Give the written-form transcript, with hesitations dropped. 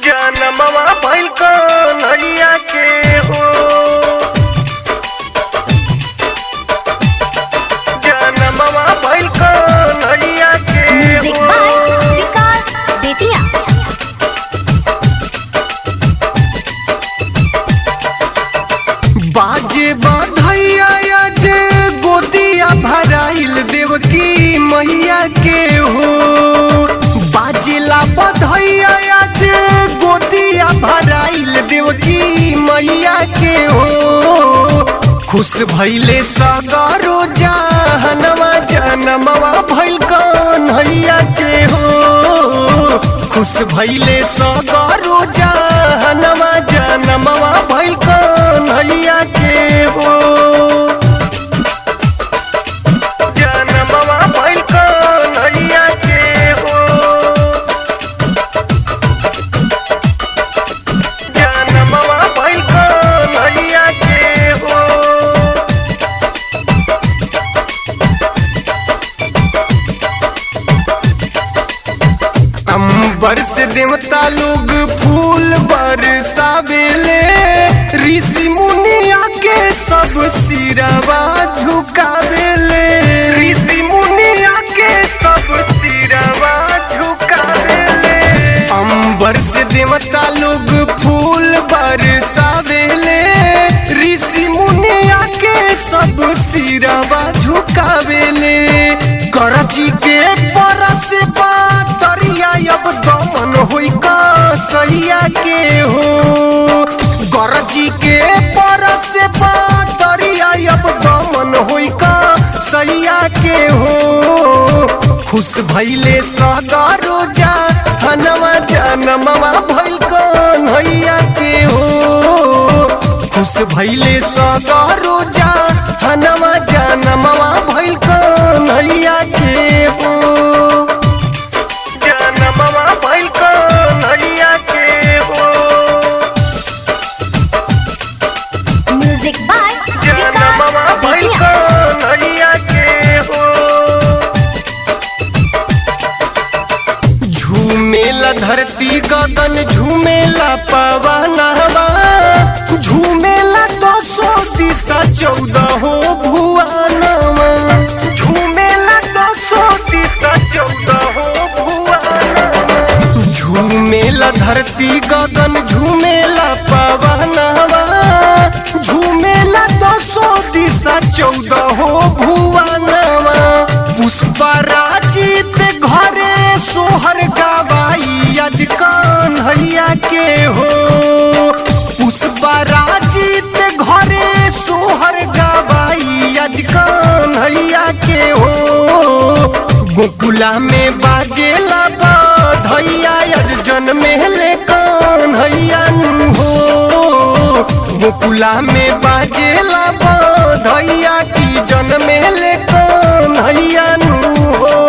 जनमवा भइल कन्हैया के हो, जनमवा भइल कन्हैया के म्यूजिक बाय विकास बेतिया। बाजे बधैया जे गोदिया भराइल देवकी मैया के हो, बाजेला बधैया जे गोदिया भराइल देवकी मैया के हो। खुश भइले सगरो जहनवा जनमवा भइल कन्हैया के हो, खुश भइले सगरो जहनवा जनमवा भइल कन्हैया के हो। जनमवा भइल कन्हैया के हो, जनमवा भइल कन्हैया के हो। अंबर से देवता लोग फूल बरसावेले, ऋषि मुनिया के सब सिरवा झुकावेले। ऋषि मुनिया के सब सिरवा झुकावेले। अंबर से देवता लोग फूल बरसावेले, ऋषि मुनिया के सब सिरवा झुकावेले। करची के परस पातरिया अब दमन होई कसैया के हो, गरजी के परस पातरिया अब दमन होई कसैया के हो। खुश भइले सगरो जहनवा जनमवा भइल कन्हैया के हो, खुश भइले सगरो जहनवा जनमवा भइल कन्हैया के हो। जनमवा भइल कन्हैया के हो, म्यूजिक बाय जनमवा विकास भइल बेतिया। कन्हैया के हो। झूमेला धरती गगन झूमेला पवनवा, झूमेला 200 दिशा 14 हो भुवनवा। झूमेला 200 दिशा 14 हो भुवनवा। झूमेला धरती गगन झूमेला पवनवा, झूमेला 200 दिशा 14 हो भुवनवा। पुष्पराजित घरे सोहर गवाई आज कन्हैया के हो, पुष्पराजित घरे सोहर गवाई आज कन्हैया के हो। गोकुला में बाजेला बधैया आज जन्मेले कन्हैया नु हो, गोकुला में बाजेला बधैया की जन्मेले कन्हैया नु हो।